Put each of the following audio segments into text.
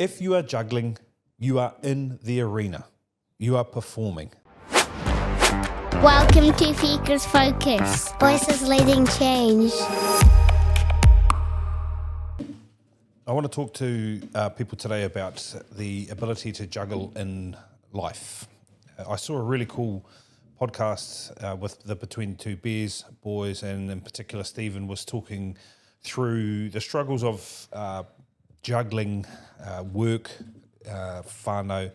If you are juggling, you are in the arena. You are performing. Welcome to Focus Focus. Voices leading change. I want to talk to people today about the ability to juggle in life. I saw a really cool podcast with the Between Two Bears boys, and in particular Stephen was talking through the struggles of juggling work, whānau,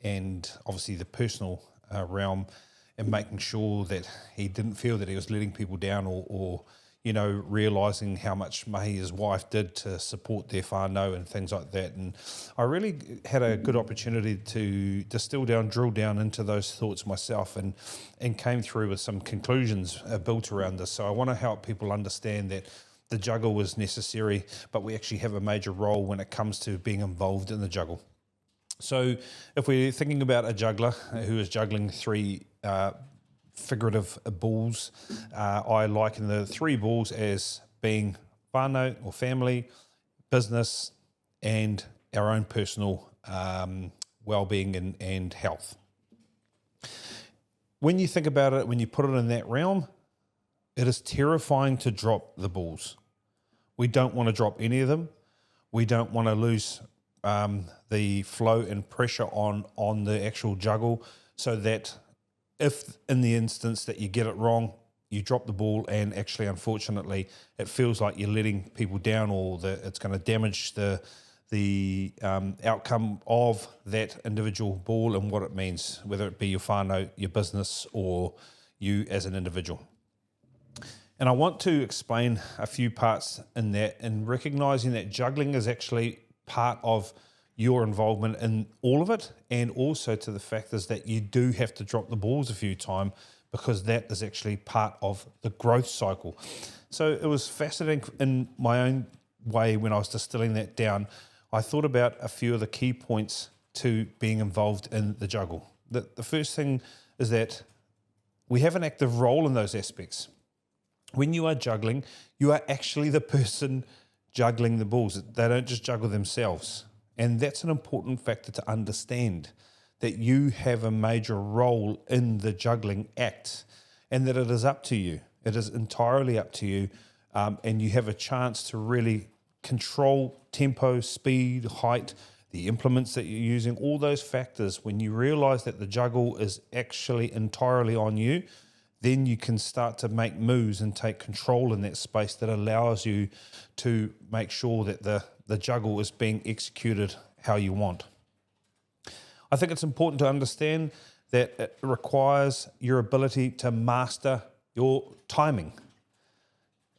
and obviously the personal realm, and making sure that he didn't feel that he was letting people down or realising how much mahi his wife did to support their whānau and things like that. And I really had a good opportunity to drill down into those thoughts myself and came through with some conclusions built around this. So I want to help people understand that the juggle was necessary, but we actually have a major role when it comes to being involved in the juggle. So if we're thinking about a juggler who is juggling three figurative balls, I liken the three balls as being whānau or family, business, and our own personal well-being and health. When you think about it, when you put it in that realm, it is terrifying to drop the balls. We don't want to drop any of them. We don't want to lose the flow and pressure on the actual juggle, so that if in the instance that you get it wrong, you drop the ball and actually, unfortunately, it feels like you're letting people down, or that it's going to damage the outcome of that individual ball and what it means, whether it be your whānau, your business, or you as an individual. And I want to explain a few parts in that, and recognising that juggling is actually part of your involvement in all of it, and also to the fact is that you do have to drop the balls a few times, because that is actually part of the growth cycle. So it was fascinating in my own way when I was distilling that down. I thought about a few of the key points to being involved in the juggle. The first thing is that we have an active role in those aspects. When you are juggling, you are actually the person juggling the balls. They don't just juggle themselves. And that's an important factor to understand, that you have a major role in the juggling act, and that it is up to you. It is entirely up to you, and you have a chance to really control tempo, speed, height, the implements that you're using, all those factors. When you realise that the juggle is actually entirely on you, then you can start to make moves and take control in that space that allows you to make sure that the juggle is being executed how you want. I think it's important to understand that it requires your ability to master your timing.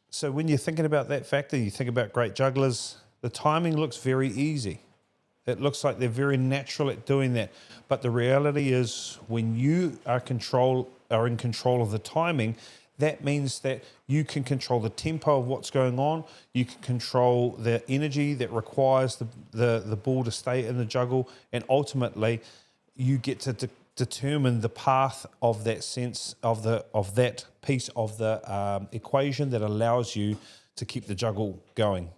So when you're thinking about that factor, you think about great jugglers, the timing looks very easy. It looks like they're very natural at doing that. But the reality is, when you are in control of the timing, that means that you can control the tempo of what's going on. You can control the energy that requires the ball to stay in the juggle, and ultimately you get to determine the path of that sense of that piece of the equation that allows you to keep the juggle going.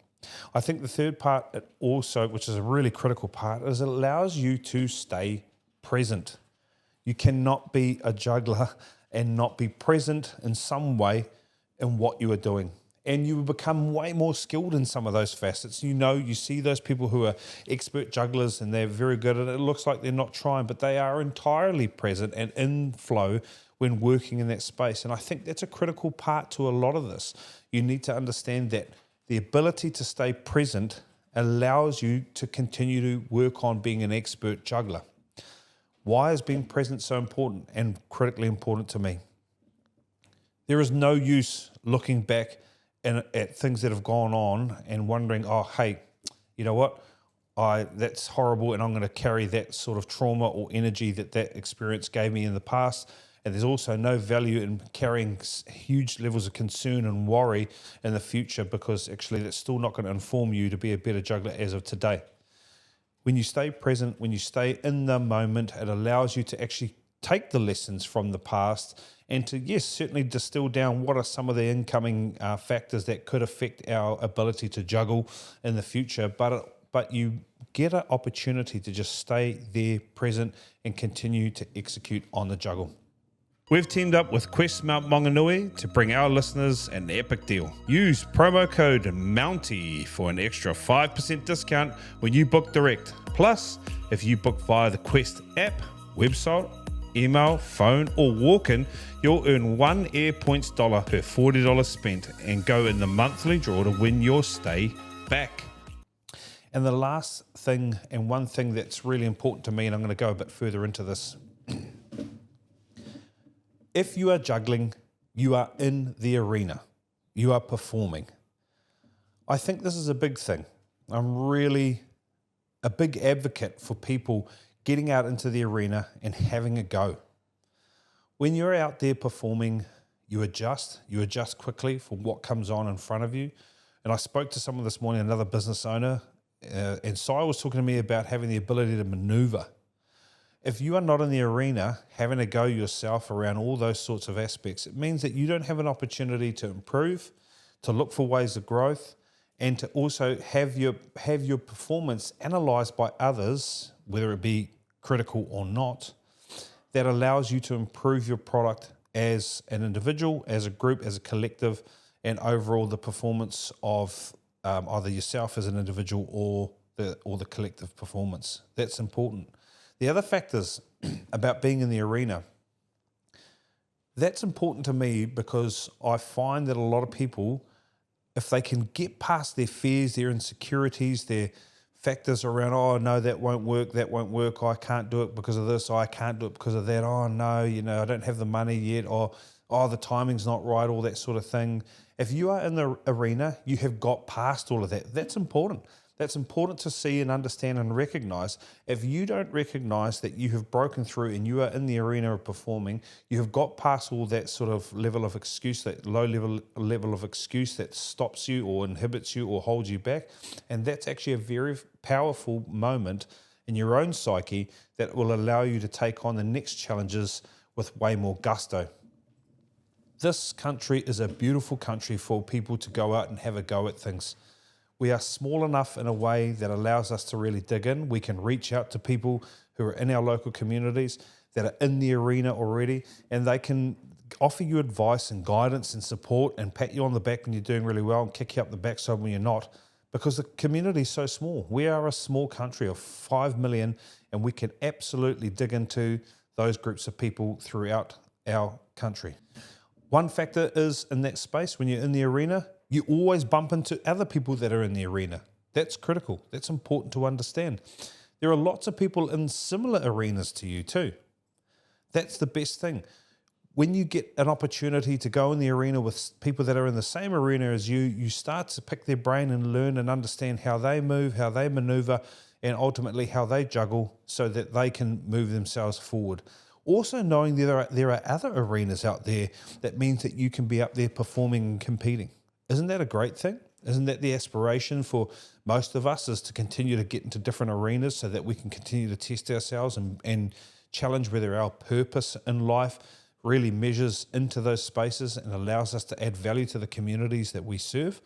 I think the third part also, which is a really critical part, is it allows you to stay present. You cannot be a juggler and not be present in some way in what you are doing. And you will become way more skilled in some of those facets. You see those people who are expert jugglers and they're very good at it. It looks like they're not trying, but they are entirely present and in flow when working in that space. And I think that's a critical part to a lot of this. You need to understand that the ability to stay present allows you to continue to work on being an expert juggler. Why is being present so important and critically important to me? There is no use looking back at things that have gone on and wondering, oh, hey, you know what? That's horrible, and I'm going to carry that sort of trauma or energy that experience gave me in the past. And there's also no value in carrying huge levels of concern and worry in the future, because actually that's still not going to inform you to be a better juggler as of today. When you stay present, when you stay in the moment, it allows you to actually take the lessons from the past and to, yes, certainly distill down what are some of the incoming factors that could affect our ability to juggle in the future. But you get an opportunity to just stay there, present, and continue to execute on the juggle. We've teamed up with Quest Mount Maunganui to bring our listeners an epic deal. Use promo code MOUNTY for an extra 5% discount when you book direct. Plus, if you book via the Quest app, website, email, phone, or walk-in, you'll earn one Air Points dollar per $40 spent and go in the monthly draw to win your stay back. And the last thing, and one thing that's really important to me, and I'm going to go a bit further into this. If you are juggling, you are in the arena. You are performing. I think this is a big thing. I'm really a big advocate for people getting out into the arena and having a go. When you're out there performing, you adjust quickly for what comes on in front of you. And I spoke to someone this morning, another business owner, and Si was talking to me about having the ability to maneuver. If you are not in the arena, having a go yourself around all those sorts of aspects, it means that you don't have an opportunity to improve, to look for ways of growth, and to also have your performance analysed by others, whether it be critical or not, that allows you to improve your product as an individual, as a group, as a collective, and overall the performance of either yourself as an individual or the collective performance. That's important. The other factors about being in the arena, that's important to me because I find that a lot of people, if they can get past their fears, their insecurities, their factors around, oh, no, that won't work, I can't do it because of this, I can't do it because of that, oh, no, I don't have the money yet, or, oh, the timing's not right, all that sort of thing. If you are in the arena, you have got past all of that. That's important. That's important to see and understand and recognize. If you don't recognize that you have broken through and you are in the arena of performing, you have got past all that sort of level of excuse, that low level of excuse that stops you or inhibits you or holds you back. And that's actually a very powerful moment in your own psyche that will allow you to take on the next challenges with way more gusto. This country is a beautiful country for people to go out and have a go at things. We are small enough in a way that allows us to really dig in. We can reach out to people who are in our local communities that are in the arena already, and they can offer you advice and guidance and support and pat you on the back when you're doing really well and kick you up the backside when you're not, because the community is so small. We are a small country of 5 million, and we can absolutely dig into those groups of people throughout our country. One factor is in that space, when you're in the arena, you always bump into other people that are in the arena. That's critical. That's important to understand. There are lots of people in similar arenas to you too. That's the best thing. When you get an opportunity to go in the arena with people that are in the same arena as you, you start to pick their brain and learn and understand how they move, how they maneuver, and ultimately how they juggle so that they can move themselves forward. Also knowing there are other arenas out there, that means that you can be up there performing and competing. Isn't that a great thing? Isn't that the aspiration for most of us, is to continue to get into different arenas so that we can continue to test ourselves and challenge whether our purpose in life really measures into those spaces and allows us to add value to the communities that we serve?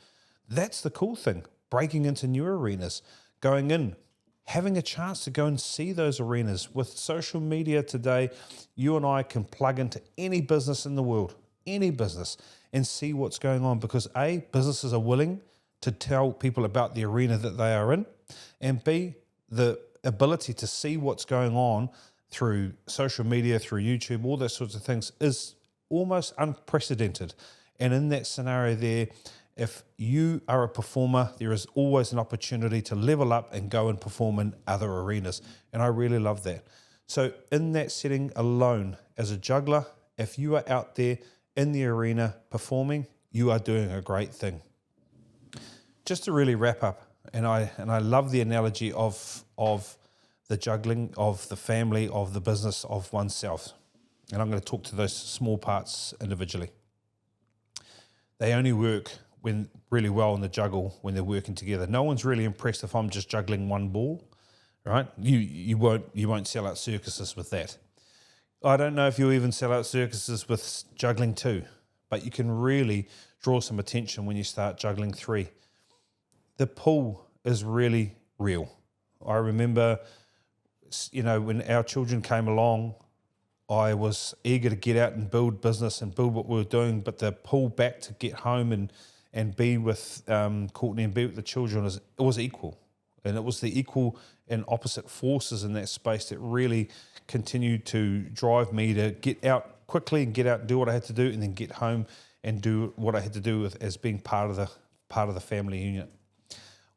That's the cool thing. Breaking into new arenas, going in, having a chance to go and see those arenas. With social media today, you and I can plug into any business in the world, any business, and see what's going on, because A, businesses are willing to tell people about the arena that they are in, and B, the ability to see what's going on through social media, through YouTube, all those sorts of things is almost unprecedented. And in that scenario there, if you are a performer, there is always an opportunity to level up and go and perform in other arenas. And I really love that. So in that setting alone, as a juggler, if you are out there in the arena performing, you are doing a great thing. Just to really wrap up, and I love the analogy of the juggling, of the family, of the business, of oneself. And I'm going to talk to those small parts individually. They only work when really well in the juggle when they're working together. No one's really impressed if I'm just juggling one ball, right? You won't sell out circuses with that. I don't know if you'll even sell out circuses with juggling 2, but you can really draw some attention when you start juggling 3. The pull is really real, I remember, when our children came along, I was eager to get out and build business and build what we were doing, but the pull back to get home and be with Courtney and be with the children, it was equal. And it was the equal and opposite forces in that space that really continued to drive me to get out quickly and get out and do what I had to do, and then get home and do what I had to do as being part of the family unit.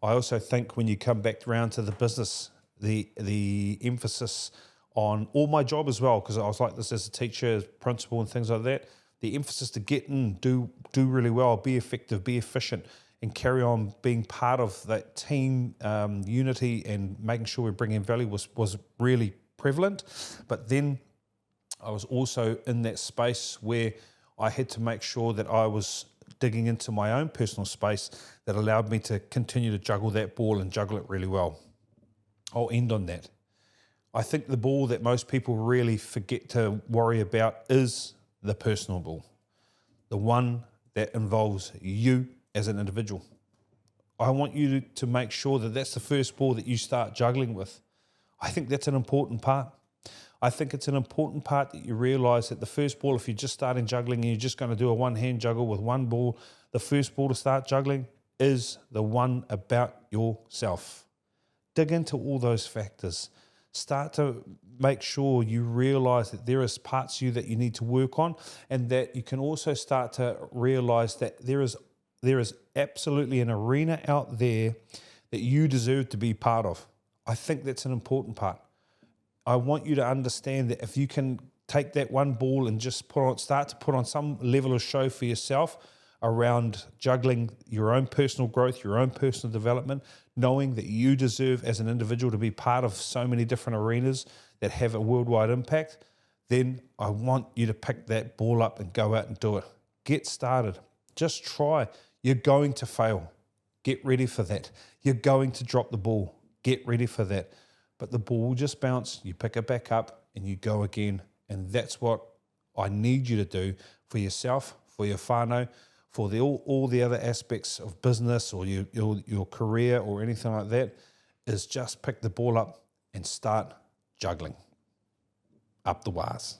I also think when you come back around to the business, the emphasis on all my job as well, because I was like this as a teacher, as principal and things like that, the emphasis to get in, do really well, be effective, be efficient, and carry on being part of that team unity and making sure we're bringing value was really prevalent. But then I was also in that space where I had to make sure that I was digging into my own personal space that allowed me to continue to juggle that ball and juggle it really well. I'll end on that. I think the ball that most people really forget to worry about is the personal ball, the one that involves you as an individual. I want you to make sure that that's the first ball that you start juggling with. I think that's an important part. I think it's an important part that you realise that the first ball, if you're just starting juggling and you're just going to do a one-hand juggle with one ball, the first ball to start juggling is the one about yourself. Dig into all those factors. Start to make sure you realise that there is parts of you that you need to work on, and that you can also start to realise that there is absolutely an arena out there that you deserve to be part of. I think that's an important part. I want you to understand that if you can take that one ball and just start to put on some level of show for yourself around juggling your own personal growth, your own personal development, knowing that you deserve as an individual to be part of so many different arenas that have a worldwide impact, then I want you to pick that ball up and go out and do it. Get started. Just try. You're going to fail. Get ready for that. You're going to drop the ball. Get ready for that. But the ball will just bounce, you pick it back up, and you go again. And that's what I need you to do for yourself, for your whānau, for all the other aspects of business or your career or anything like that, is just pick the ball up and start juggling up the wires.